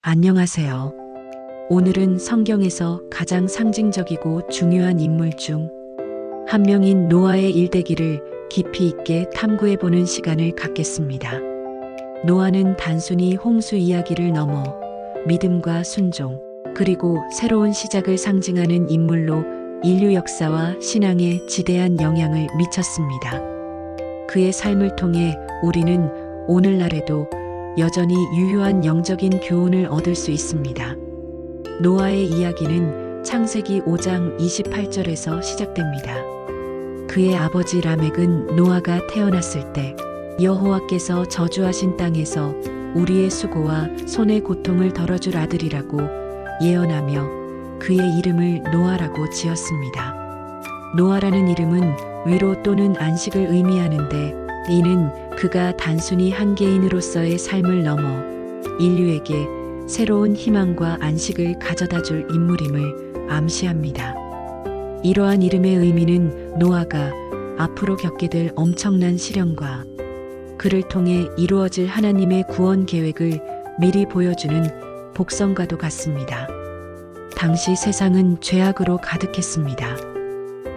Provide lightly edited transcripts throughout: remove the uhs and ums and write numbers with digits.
안녕하세요. 오늘은 성경에서 가장 상징적이고 중요한 인물 중 한 명인 노아의 일대기를 깊이 있게 탐구해보는 시간을 갖겠습니다. 노아는 단순히 홍수 이야기를 넘어 믿음과 순종, 그리고 새로운 시작을 상징하는 인물로 인류 역사와 신앙에 지대한 영향을 미쳤습니다. 그의 삶을 통해 우리는 오늘날에도 여전히 유효한 영적인 교훈을 얻을 수 있습니다. 노아의 이야기는 창세기 5장 28절에서 시작됩니다. 그의 아버지 라멕은 노아가 태어났을 때 여호와께서 저주하신 땅에서 우리의 수고와 손의 고통을 덜어줄 아들이라고 예언하며 그의 이름을 노아라고 지었습니다. 노아라는 이름은 위로 또는 안식을 의미하는데, 이는 그가 단순히 한 개인으로서의 삶을 넘어 인류에게 새로운 희망과 안식을 가져다 줄 인물임을 암시합니다. 이러한 이름의 의미는 노아가 앞으로 겪게 될 엄청난 시련과 그를 통해 이루어질 하나님의 구원 계획을 미리 보여주는 복선과도 같습니다. 당시 세상은 죄악으로 가득했습니다.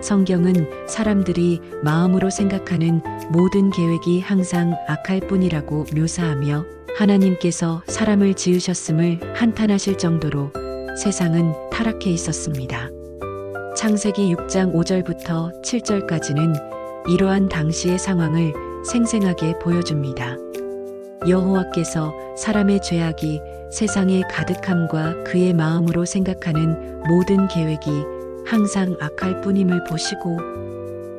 성경은 사람들이 마음으로 생각하는 모든 계획이 항상 악할 뿐이라고 묘사하며 하나님께서 사람을 지으셨음을 한탄하실 정도로 세상은 타락해 있었습니다. 창세기 6장 5절부터 7절까지는 이러한 당시의 상황을 생생하게 보여줍니다. 여호와께서 사람의 죄악이 세상의 가득함과 그의 마음으로 생각하는 모든 계획이 항상 악할 뿐임을 보시고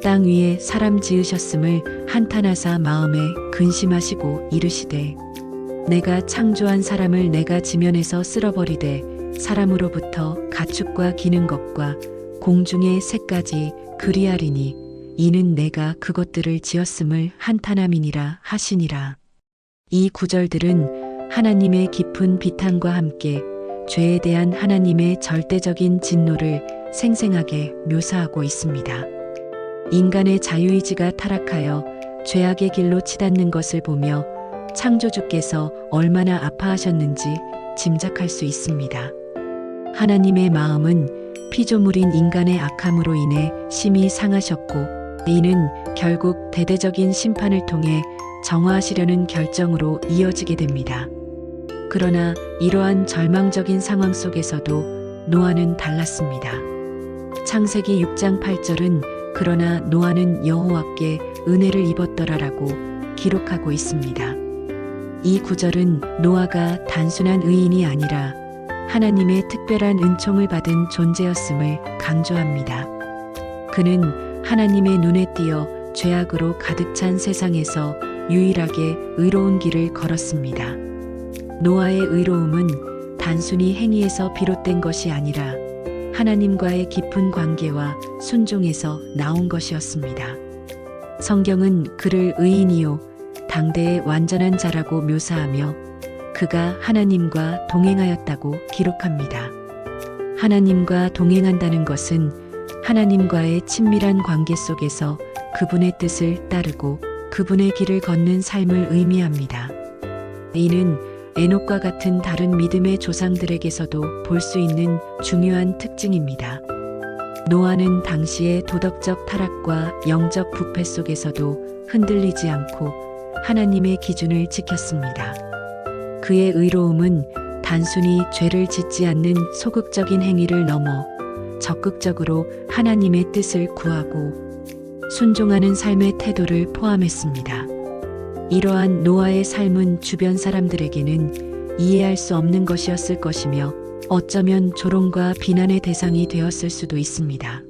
땅 위에 사람 지으셨음을 한탄하사 마음에 근심하시고 이르시되, 내가 창조한 사람을 내가 지면에서 쓸어버리되 사람으로부터 가축과 기는 것과 공중의 새까지 그리하리니 이는 내가 그것들을 지었음을 한탄함이니라 하시니라. 이 구절들은 하나님의 깊은 비탄과 함께 죄에 대한 하나님의 절대적인 진노를 생생하게 묘사하고 있습니다. 인간의 자유의지가 타락하여 죄악의 길로 치닫는 것을 보며 창조주께서 얼마나 아파하셨는지 짐작할 수 있습니다. 하나님의 마음은 피조물인 인간의 악함으로 인해 심히 상하셨고, 이는 결국 대대적인 심판을 통해 정화하시려는 결정으로 이어지게 됩니다. 그러나 이러한 절망적인 상황 속에서도 노아는 달랐습니다. 창세기 6장 8절은 그러나 노아는 여호와께 은혜를 입었더라라고 기록하고 있습니다. 이 구절은 노아가 단순한 의인이 아니라 하나님의 특별한 은총을 받은 존재였음을 강조합니다. 그는 하나님의 눈에 띄어 죄악으로 가득 찬 세상에서 유일하게 의로운 길을 걸었습니다. 노아의 의로움은 단순히 행위에서 비롯된 것이 아니라 하나님과의 깊은 관계와 순종에서 나온 것이었습니다. 성경은 그를 의인이요 당대의 완전한 자라고 묘사하며 그가 하나님과 동행하였다고 기록합니다. 하나님과 동행한다는 것은 하나님과의 친밀한 관계 속에서 그분의 뜻을 따르고 그분의 길을 걷는 삶을 의미합니다. 이는 에녹과 같은 다른 믿음의 조상들에게서도 볼 수 있는 중요한 특징입니다. 노아는 당시의 도덕적 타락과 영적 부패 속에서도 흔들리지 않고 하나님의 기준을 지켰습니다. 그의 의로움은 단순히 죄를 짓지 않는 소극적인 행위를 넘어 적극적으로 하나님의 뜻을 구하고 순종하는 삶의 태도를 포함했습니다. 이러한 노아의 삶은 주변 사람들에게는 이해할 수 없는 것이었을 것이며 어쩌면 조롱과 비난의 대상이 되었을 수도 있습니다.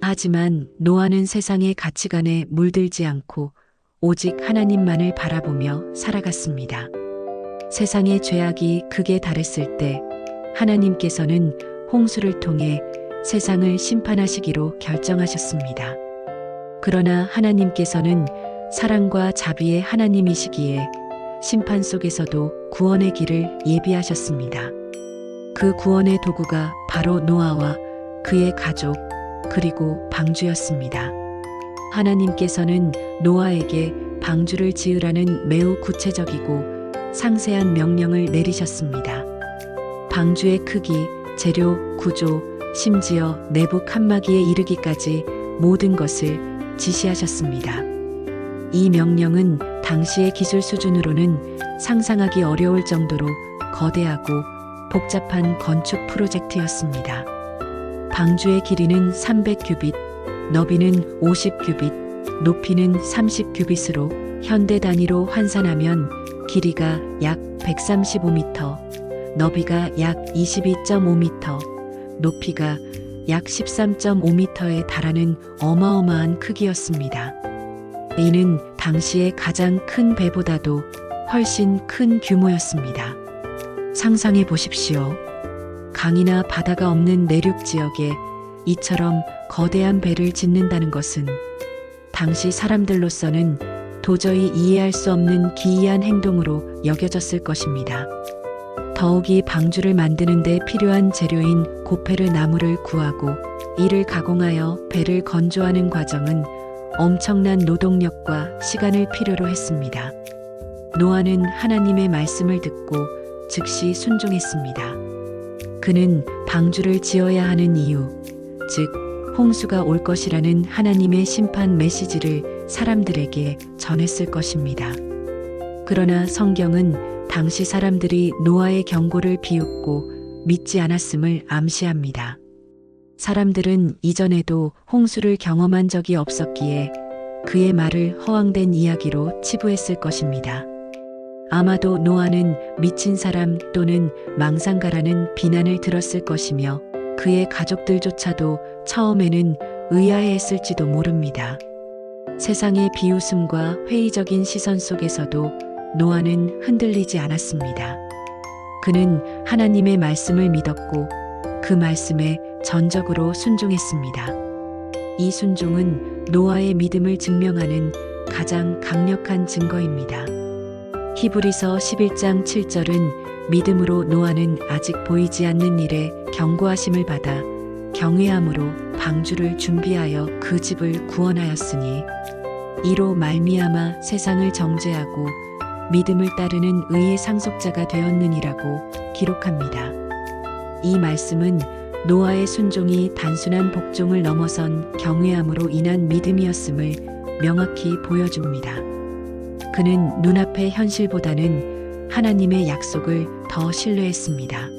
하지만 노아는 세상의 가치관에 물들지 않고 오직 하나님만을 바라보며 살아갔습니다. 세상의 죄악이 극에 달했을 때 하나님께서는 홍수를 통해 세상을 심판하시기로 결정하셨습니다. 그러나 하나님께서는 사랑과 자비의 하나님이시기에 심판 속에서도 구원의 길을 예비하셨습니다. 그 구원의 도구가 바로 노아와 그의 가족, 그리고 방주였습니다. 하나님께서는 노아에게 방주를 지으라는 매우 구체적이고 상세한 명령을 내리셨습니다. 방주의 크기, 재료, 구조, 심지어 내부 칸막이에 이르기까지 모든 것을 지시하셨습니다. 이 명령은 당시의 기술 수준으로는 상상하기 어려울 정도로 거대하고 복잡한 건축 프로젝트였습니다. 방주의 길이는 300규빗, 너비는 50규빗, 높이는 30규빗으로 현대 단위로 환산하면 길이가 약 135m, 너비가 약 22.5m, 높이가 약 13.5m에 달하는 어마어마한 크기였습니다. 이는 당시의 가장 큰 배보다도 훨씬 큰 규모였습니다. 상상해 보십시오. 강이나 바다가 없는 내륙 지역에 이처럼 거대한 배를 짓는다는 것은 당시 사람들로서는 도저히 이해할 수 없는 기이한 행동으로 여겨졌을 것입니다. 더욱이 방주를 만드는 데 필요한 재료인 고페르 나무를 구하고 이를 가공하여 배를 건조하는 과정은 엄청난 노동력과 시간을 필요로 했습니다. 노아는 하나님의 말씀을 듣고 즉시 순종했습니다. 그는 방주를 지어야 하는 이유, 즉 홍수가 올 것이라는 하나님의 심판 메시지를 사람들에게 전했을 것입니다. 그러나 성경은 당시 사람들이 노아의 경고를 비웃고 믿지 않았음을 암시합니다. 사람들은 이전에도 홍수를 경험한 적이 없었기에 그의 말을 허황된 이야기로 치부했을 것입니다. 아마도 노아는 미친 사람 또는 망상가라는 비난을 들었을 것이며 그의 가족들조차도 처음에는 의아해했을지도 모릅니다. 세상의 비웃음과 회의적인 시선 속에서도 노아는 흔들리지 않았습니다. 그는 하나님의 말씀을 믿었고 그 말씀에 전적으로 순종했습니다. 이 순종은 노아의 믿음을 증명하는 가장 강력한 증거입니다. 히브리서 11장 7절은 믿음으로 노아는 아직 보이지 않는 일에 경고하심을 받아 경외함으로 방주를 준비하여 그 집을 구원하였으니 이로 말미암아 세상을 정죄하고 믿음을 따르는 의의 상속자가 되었느니라고 기록합니다. 이 말씀은 노아의 순종이 단순한 복종을 넘어선 경외함으로 인한 믿음이었음을 명확히 보여줍니다. 그는 눈앞의 현실보다는 하나님의 약속을 더 신뢰했습니다.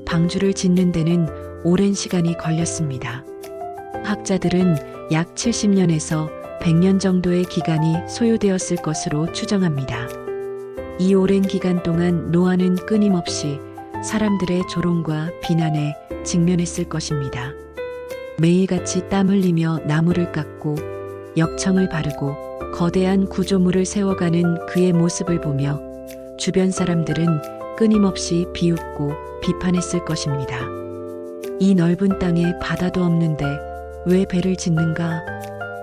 방주를 짓는 데는 오랜 시간이 걸렸습니다. 학자들은 약 70년에서 100년 정도의 기간이 소요되었을 것으로 추정합니다. 이 오랜 기간 동안 노아는 끊임없이 사람들의 조롱과 비난에 직면했을 것입니다. 매일같이 땀 흘리며 나무를 깎고 역청을 바르고 거대한 구조물을 세워가는 그의 모습을 보며 주변 사람들은 끊임없이 비웃고 비판했을 것입니다. 이 넓은 땅에 바다도 없는데 왜 배를 짓는가?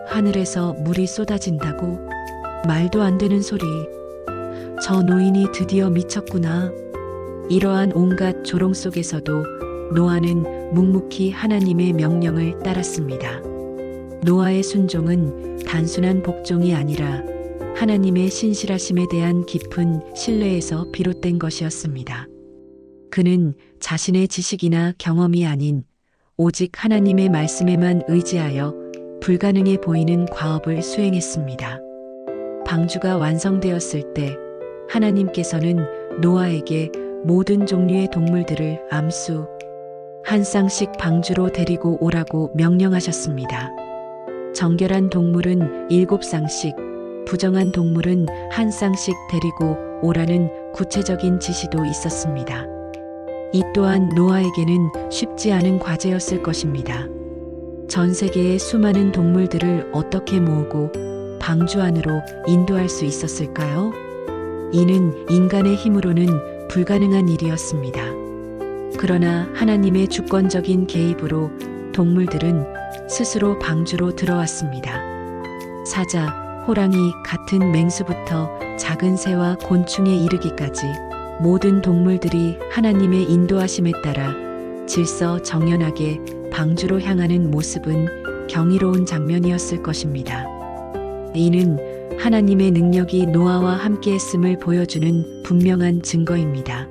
하늘에서 물이 쏟아진다고? 말도 안 되는 소리. 저 노인이 드디어 미쳤구나. 이러한 온갖 조롱 속에서도 노아는 묵묵히 하나님의 명령을 따랐습니다. 노아의 순종은 단순한 복종이 아니라 하나님의 신실하심에 대한 깊은 신뢰에서 비롯된 것이었습니다. 그는 자신의 지식이나 경험이 아닌 오직 하나님의 말씀에만 의지하여 불가능해 보이는 과업을 수행했습니다. 방주가 완성되었을 때 하나님께서는 노아에게 모든 종류의 동물들을 암수 한 쌍씩 방주로 데리고 오라고 명령하셨습니다. 정결한 동물은 7쌍씩, 부정한 동물은 한 쌍씩 데리고 오라는 구체적인 지시도 있었습니다. 이 또한 노아에게는 쉽지 않은 과제였을 것입니다. 전 세계의 수많은 동물들을 어떻게 모으고 방주 안으로 인도할 수 있었을까요? 이는 인간의 힘으로는 불가능한 일이었습니다. 그러나 하나님의 주권적인 개입으로 동물들은 스스로 방주로 들어왔습니다. 사자, 호랑이 같은 맹수부터 작은 새와 곤충에 이르기까지 모든 동물들이 하나님의 인도하심에 따라 질서정연하게 방주로 향하는 모습은 경이로운 장면이었을 것입니다. 이는 하나님의 능력이 노아와 함께했음을 보여주는 분명한 증거입니다.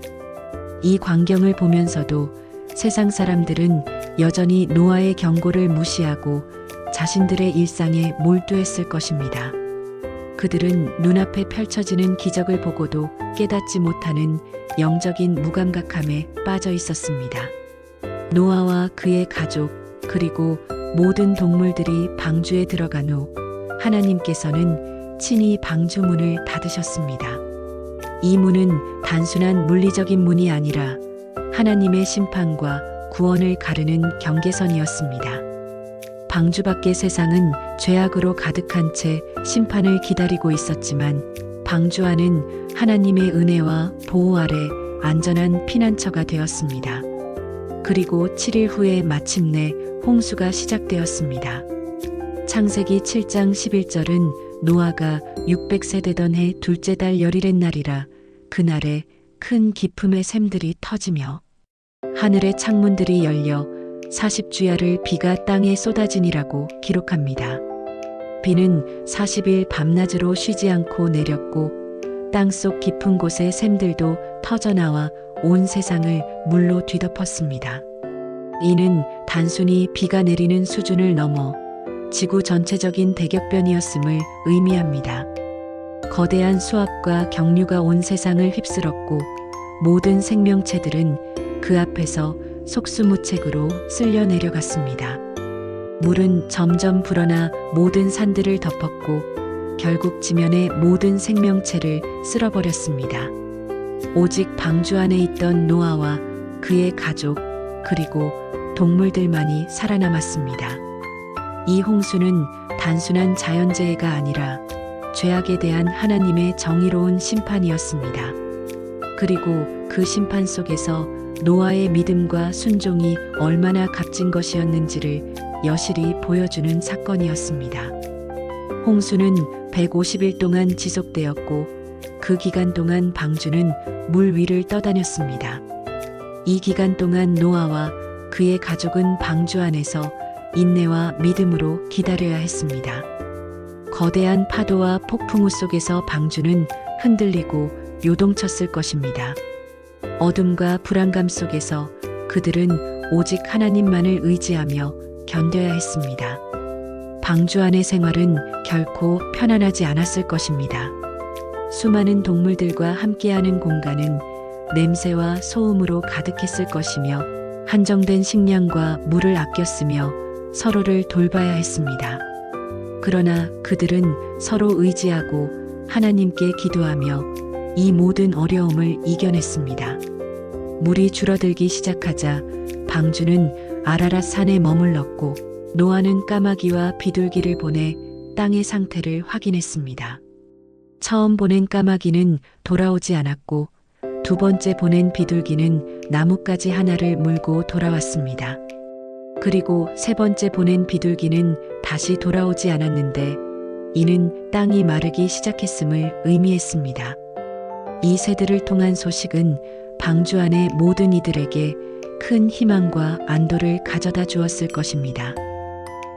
이 광경을 보면서도 세상 사람들은 여전히 노아의 경고를 무시하고 자신들의 일상에 몰두했을 것입니다. 그들은 눈앞에 펼쳐지는 기적을 보고도 깨닫지 못하는 영적인 무감각함에 빠져 있었습니다. 노아와 그의 가족, 그리고 모든 동물들이 방주에 들어간 후 하나님께서는 친히 방주 문을 닫으셨습니다. 이 문은 단순한 물리적인 문이 아니라 하나님의 심판과 구원을 가르는 경계선이었습니다. 방주 밖의 세상은 죄악으로 가득한 채 심판을 기다리고 있었지만 방주 안은 하나님의 은혜와 보호 아래 안전한 피난처가 되었습니다. 그리고 7일 후에 마침내 홍수가 시작되었습니다. 창세기 7장 11절은 노아가 600세 되던 해 둘째 달 열일의 날이라 그날에 큰 기품의 샘들이 터지며 하늘의 창문들이 열려 40주야를 비가 땅에 쏟아지니라고 기록합니다. 비는 40일 밤낮으로 쉬지 않고 내렸고 땅속 깊은 곳의 샘들도 터져나와 온 세상을 물로 뒤덮었습니다. 이는 단순히 비가 내리는 수준을 넘어 지구 전체적인 대격변이었음을 의미합니다. 거대한 수압과 경류가 온 세상을 휩쓸었고 모든 생명체들은 그 앞에서 속수무책으로 쓸려 내려갔습니다. 물은 점점 불어나 모든 산들을 덮었고 결국 지면의 모든 생명체를 쓸어버렸습니다. 오직 방주 안에 있던 노아와 그의 가족 그리고 동물들만이 살아남았습니다. 이 홍수는 단순한 자연재해가 아니라 죄악에 대한 하나님의 정의로운 심판이었습니다. 그리고 그 심판 속에서 노아의 믿음과 순종이 얼마나 값진 것이었는지를 여실히 보여주는 사건이었습니다. 홍수는 150일 동안 지속되었고 그 기간 동안 방주는 물 위를 떠다녔습니다. 이 기간 동안 노아와 그의 가족은 방주 안에서 인내와 믿음으로 기다려야 했습니다. 거대한 파도와 폭풍우 속에서 방주는 흔들리고 요동쳤을 것입니다. 어둠과 불안감 속에서 그들은 오직 하나님만을 의지하며 견뎌야 했습니다. 방주 안의 생활은 결코 편안하지 않았을 것입니다. 수많은 동물들과 함께하는 공간은 냄새와 소음으로 가득했을 것이며 한정된 식량과 물을 아꼈으며 서로를 돌봐야 했습니다. 그러나 그들은 서로 의지하고 하나님께 기도하며 이 모든 어려움을 이겨냈습니다. 물이 줄어들기 시작하자 방주는 아라랏 산에 머물렀고 노아는 까마귀와 비둘기를 보내 땅의 상태를 확인했습니다. 처음 보낸 까마귀는 돌아오지 않았고 두 번째 보낸 비둘기는 나뭇가지 하나를 물고 돌아왔습니다. 그리고 세 번째 보낸 비둘기는 다시 돌아오지 않았는데 이는 땅이 마르기 시작했음을 의미했습니다. 이 새들을 통한 소식은 방주 안의 모든 이들에게 큰 희망과 안도를 가져다 주었을 것입니다.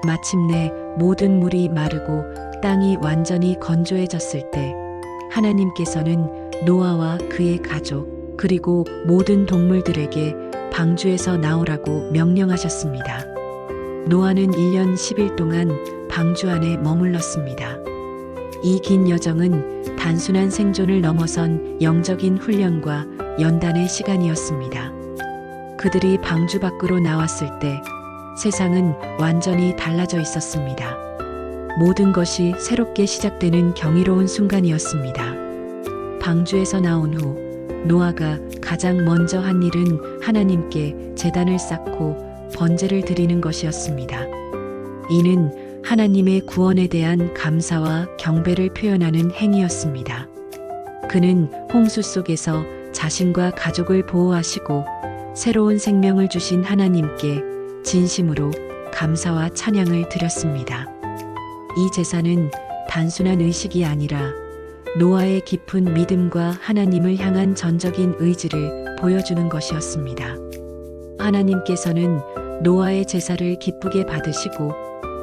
마침내 모든 물이 마르고 땅이 완전히 건조해졌을 때 하나님께서는 노아와 그의 가족 그리고 모든 동물들에게 방주에서 나오라고 명령하셨습니다. 노아는 1년 10일 동안 방주 안에 머물렀습니다. 이 긴 여정은 단순한 생존을 넘어선 영적인 훈련과 연단의 시간이었습니다. 그들이 방주 밖으로 나왔을 때 세상은 완전히 달라져 있었습니다. 모든 것이 새롭게 시작되는 경이로운 순간이었습니다. 방주에서 나온 후 노아가 가장 먼저 한 일은 하나님께 제단을 쌓고 번제를 드리는 것이었습니다. 이는 하나님의 구원에 대한 감사와 경배를 표현하는 행위였습니다. 그는 홍수 속에서 자신과 가족을 보호하시고 새로운 생명을 주신 하나님께 진심으로 감사와 찬양을 드렸습니다. 이 제사는 단순한 의식이 아니라 노아의 깊은 믿음과 하나님을 향한 전적인 의지를 보여주는 것이었습니다. 하나님께서는 노아의 제사를 기쁘게 받으시고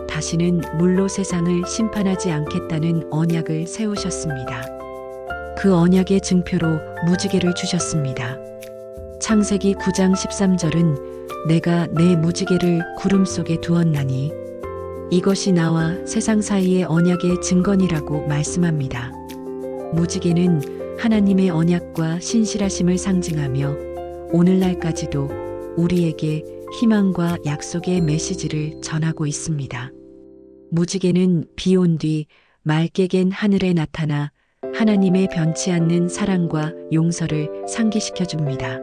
다시는 물로 세상을 심판하지 않겠다는 언약을 세우셨습니다. 그 언약의 증표로 무지개를 주셨습니다. 창세기 9장 13절은 내가 내 무지개를 구름 속에 두었나니 이것이 나와 세상 사이의 언약의 증거니라고 말씀합니다. 무지개는 하나님의 언약과 신실하심을 상징하며 오늘날까지도 우리에게 희망과 약속의 메시지를 전하고 있습니다. 무지개는 비 온 뒤 맑게 갠 하늘에 나타나 하나님의 변치 않는 사랑과 용서를 상기시켜 줍니다.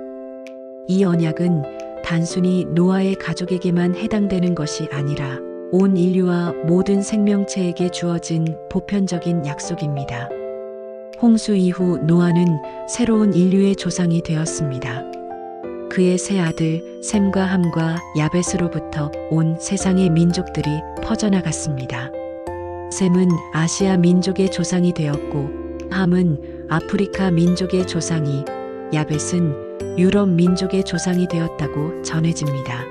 이 언약은 단순히 노아의 가족에게만 해당되는 것이 아니라 온 인류와 모든 생명체에게 주어진 보편적인 약속입니다. 홍수 이후 노아는 새로운 인류의 조상이 되었습니다. 그의 세 아들 셈과 함과 야벳으로부터 온 세상의 민족들이 퍼져나갔습니다. 셈은 아시아 민족의 조상이 되었고 함은 아프리카 민족의 조상이, 야벳은 유럽 민족의 조상이 되었다고 전해집니다.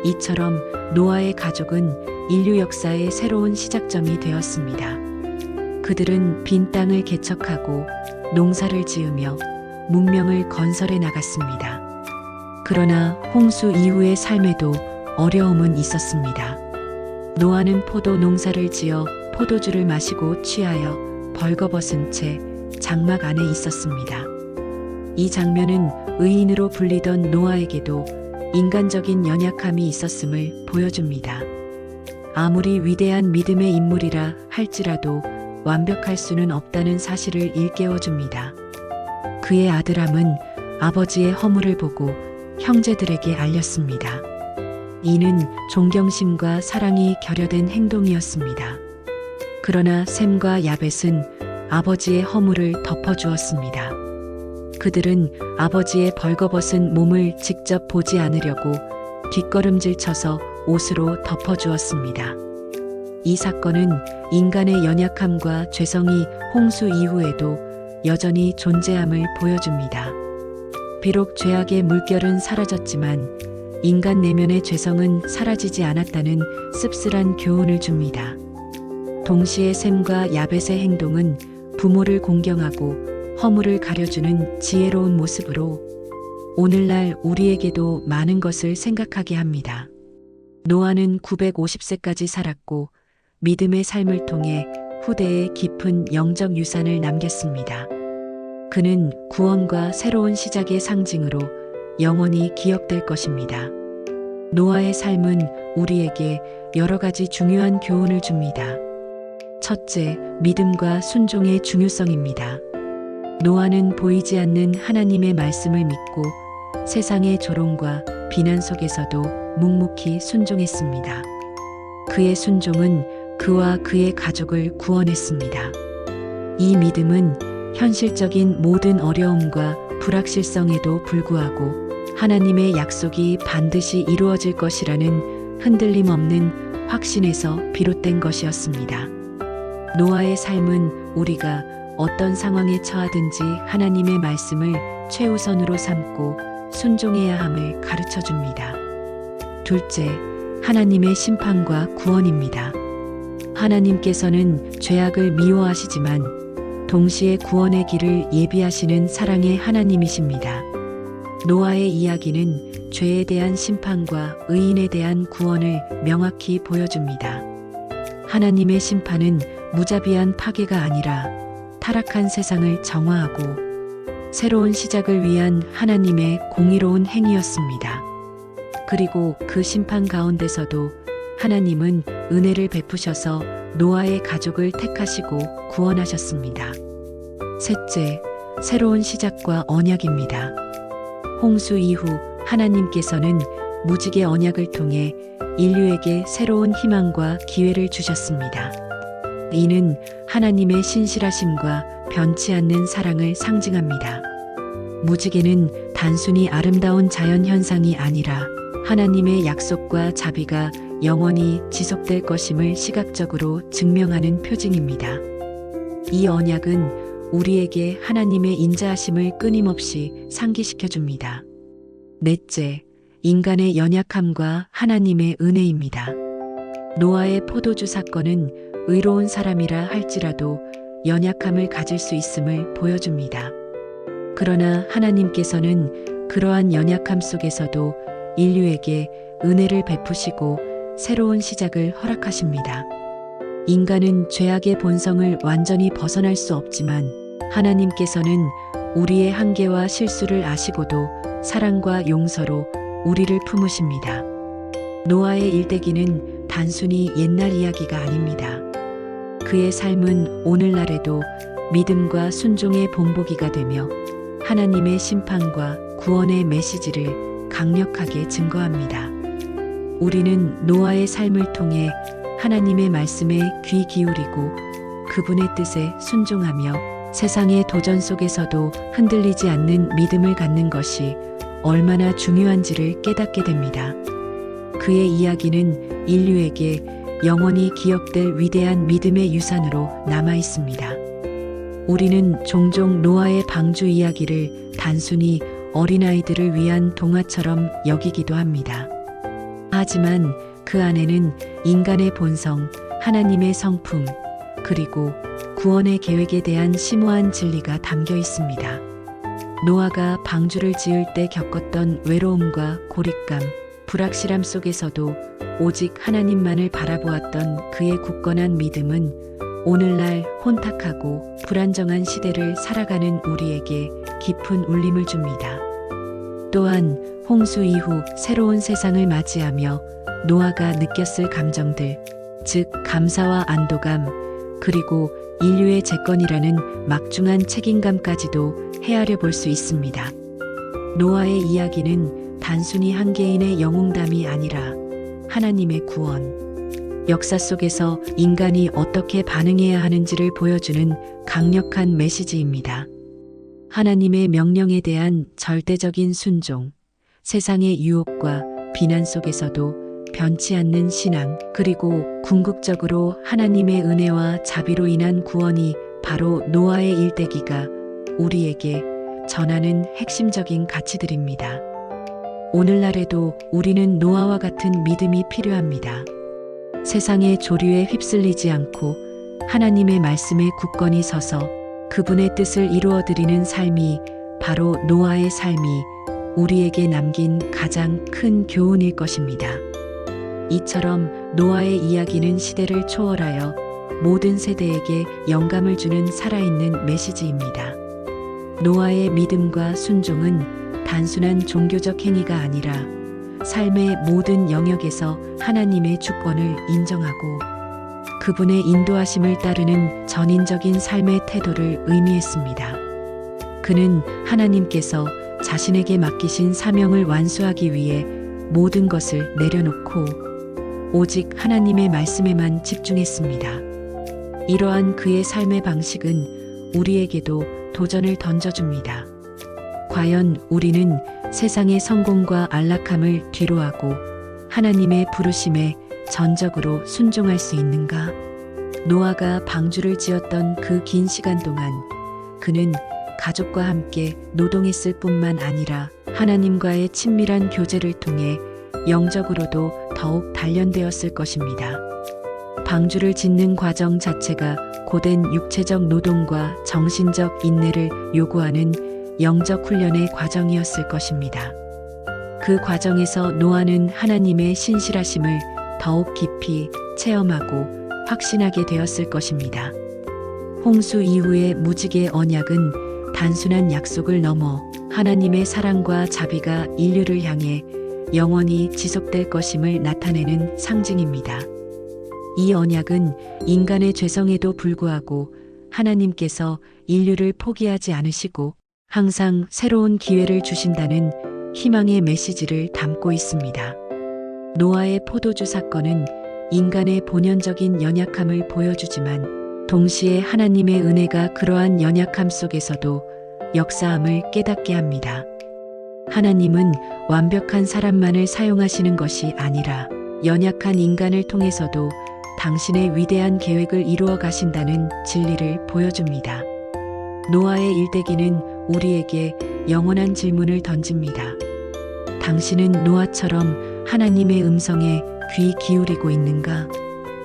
이처럼 노아의 가족은 인류 역사의 새로운 시작점이 되었습니다. 그들은 빈 땅을 개척하고 농사를 지으며 문명을 건설해 나갔습니다. 그러나 홍수 이후의 삶에도 어려움은 있었습니다. 노아는 포도 농사를 지어 포도주를 마시고 취하여 벌거벗은 채 장막 안에 있었습니다. 이 장면은 의인으로 불리던 노아에게도 인간적인 연약함이 있었음을 보여줍니다. 아무리 위대한 믿음의 인물이라 할지라도 완벽할 수는 없다는 사실을 일깨워줍니다. 그의 아들함은 아버지의 허물을 보고 형제들에게 알렸습니다. 이는 존경심과 사랑이 결여된 행동이었습니다. 그러나 셈과 야벳은 아버지의 허물을 덮어주었습니다. 그들은 아버지의 벌거벗은 몸을 직접 보지 않으려고 뒷걸음질 쳐서 옷으로 덮어주었습니다. 이 사건은 인간의 연약함과 죄성이 홍수 이후에도 여전히 존재함을 보여줍니다. 비록 죄악의 물결은 사라졌지만 인간 내면의 죄성은 사라지지 않았다는 씁쓸한 교훈을 줍니다. 동시에 셈과 야벳의 행동은 부모를 공경하고 허물을 가려주는 지혜로운 모습으로 오늘날 우리에게도 많은 것을 생각하게 합니다. 노아는 950세까지 살았고 믿음의 삶을 통해 후대에 깊은 영적 유산을 남겼습니다. 그는 구원과 새로운 시작의 상징으로 영원히 기억될 것입니다. 노아의 삶은 우리에게 여러 가지 중요한 교훈을 줍니다. 첫째, 믿음과 순종의 중요성입니다. 노아는 보이지 않는 하나님의 말씀을 믿고 세상의 조롱과 비난 속에서도 묵묵히 순종했습니다. 그의 순종은 그와 그의 가족을 구원했습니다. 이 믿음은 현실적인 모든 어려움과 불확실성에도 불구하고 하나님의 약속이 반드시 이루어질 것이라는 흔들림 없는 확신에서 비롯된 것이었습니다. 노아의 삶은 우리가 어떤 상황에 처하든지 하나님의 말씀을 최우선으로 삼고 순종해야 함을 가르쳐 줍니다. 둘째, 하나님의 심판과 구원입니다. 하나님께서는 죄악을 미워하시지만 동시에 구원의 길을 예비하시는 사랑의 하나님이십니다. 노아의 이야기는 죄에 대한 심판과 의인에 대한 구원을 명확히 보여줍니다. 하나님의 심판은 무자비한 파괴가 아니라 타락한 세상을 정화하고 새로운 시작을 위한 하나님의 공의로운 행위였습니다. 그리고 그 심판 가운데서도 하나님은 은혜를 베푸셔서 노아의 가족을 택하시고 구원하셨습니다. 셋째, 새로운 시작과 언약입니다. 홍수 이후 하나님께서는 무지개 언약을 통해 인류에게 새로운 희망과 기회를 주셨습니다. 이는 하나님의 신실하심과 변치 않는 사랑을 상징합니다. 무지개는 단순히 아름다운 자연 현상이 아니라 하나님의 약속과 자비가 영원히 지속될 것임을 시각적으로 증명하는 표징입니다. 이 언약은 우리에게 하나님의 인자하심을 끊임없이 상기시켜 줍니다. 넷째, 인간의 연약함과 하나님의 은혜입니다. 노아의 포도주 사건은 의로운 사람이라 할지라도 연약함을 가질 수 있음을 보여줍니다. 그러나 하나님께서는 그러한 연약함 속에서도 인류에게 은혜를 베푸시고 새로운 시작을 허락하십니다. 인간은 죄악의 본성을 완전히 벗어날 수 없지만 하나님께서는 우리의 한계와 실수를 아시고도 사랑과 용서로 우리를 품으십니다. 노아의 일대기는 단순히 옛날 이야기가 아닙니다. 그의 삶은 오늘날에도 믿음과 순종의 본보기가 되며 하나님의 심판과 구원의 메시지를 강력하게 증거합니다. 우리는 노아의 삶을 통해 하나님의 말씀에 귀 기울이고 그분의 뜻에 순종하며 세상의 도전 속에서도 흔들리지 않는 믿음을 갖는 것이 얼마나 중요한지를 깨닫게 됩니다. 그의 이야기는 인류에게 영원히 기억될 위대한 믿음의 유산으로 남아 있습니다. 우리는 종종 노아의 방주 이야기를 단순히 어린아이들을 위한 동화처럼 여기기도 합니다. 하지만 그 안에는 인간의 본성, 하나님의 성품, 그리고 구원의 계획에 대한 심오한 진리가 담겨 있습니다. 노아가 방주를 지을 때 겪었던 외로움과 고립감, 불확실함 속에서도 오직 하나님만을 바라보았던 그의 굳건한 믿음은 오늘날 혼탁하고 불안정한 시대를 살아가는 우리에게 깊은 울림을 줍니다. 또한 홍수 이후 새로운 세상을 맞이하며 노아가 느꼈을 감정들, 즉 감사와 안도감, 그리고 인류의 재건이라는 막중한 책임감까지도 헤아려 볼 수 있습니다. 노아의 이야기는 단순히 한 개인의 영웅담이 아니라 하나님의 구원, 역사 속에서 인간이 어떻게 반응해야 하는지를 보여주는 강력한 메시지입니다. 하나님의 명령에 대한 절대적인 순종, 세상의 유혹과 비난 속에서도 변치 않는 신앙, 그리고 궁극적으로 하나님의 은혜와 자비로 인한 구원이 바로 노아의 일대기가 우리에게 전하는 핵심적인 가치들입니다. 오늘날에도 우리는 노아와 같은 믿음이 필요합니다. 세상의 조류에 휩쓸리지 않고 하나님의 말씀에 굳건히 서서 그분의 뜻을 이루어드리는 삶이 바로 노아의 삶이 우리에게 남긴 가장 큰 교훈일 것입니다. 이처럼 노아의 이야기는 시대를 초월하여 모든 세대에게 영감을 주는 살아있는 메시지입니다. 노아의 믿음과 순종은 단순한 종교적 행위가 아니라 삶의 모든 영역에서 하나님의 주권을 인정하고 그분의 인도하심을 따르는 전인적인 삶의 태도를 의미했습니다. 그는 하나님께서 자신에게 맡기신 사명을 완수하기 위해 모든 것을 내려놓고 오직 하나님의 말씀에만 집중했습니다. 이러한 그의 삶의 방식은 우리에게도 도전을 던져줍니다. 과연 우리는 세상의 성공과 안락함을 뒤로하고 하나님의 부르심에 전적으로 순종할 수 있는가? 노아가 방주를 지었던 그 긴 시간 동안 그는 가족과 함께 노동했을 뿐만 아니라 하나님과의 친밀한 교제를 통해 영적으로도 더욱 단련되었을 것입니다. 방주를 짓는 과정 자체가 고된 육체적 노동과 정신적 인내를 요구하는 영적 훈련의 과정이었을 것입니다. 그 과정에서 노아는 하나님의 신실하심을 더욱 깊이 체험하고 확신하게 되었을 것입니다. 홍수 이후의 무지개 언약은 단순한 약속을 넘어 하나님의 사랑과 자비가 인류를 향해 영원히 지속될 것임을 나타내는 상징입니다. 이 언약은 인간의 죄성에도 불구하고 하나님께서 인류를 포기하지 않으시고 항상 새로운 기회를 주신다는 희망의 메시지를 담고 있습니다. 노아의 포도주 사건은 인간의 본연적인 연약함을 보여주지만 동시에 하나님의 은혜가 그러한 연약함 속에서도 역사함을 깨닫게 합니다. 하나님은 완벽한 사람만을 사용하시는 것이 아니라 연약한 인간을 통해서도 당신의 위대한 계획을 이루어 가신다는 진리를 보여줍니다. 노아의 일대기는 우리에게 영원한 질문을 던집니다. 당신은 노아처럼 하나님의 음성에 귀 기울이고 있는가?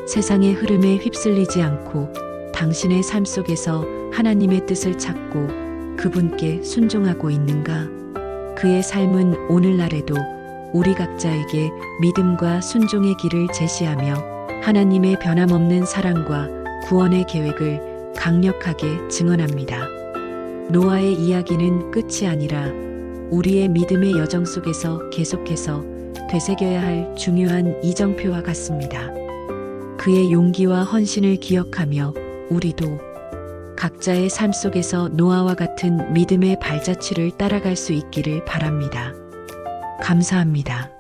세상의 흐름에 휩쓸리지 않고 당신의 삶 속에서 하나님의 뜻을 찾고 그분께 순종하고 있는가? 그의 삶은 오늘날에도 우리 각자에게 믿음과 순종의 길을 제시하며 하나님의 변함없는 사랑과 구원의 계획을 강력하게 증언합니다. 노아의 이야기는 끝이 아니라 우리의 믿음의 여정 속에서 계속해서 되새겨야 할 중요한 이정표와 같습니다. 그의 용기와 헌신을 기억하며 우리도 각자의 삶 속에서 노아와 같은 믿음의 발자취를 따라갈 수 있기를 바랍니다. 감사합니다.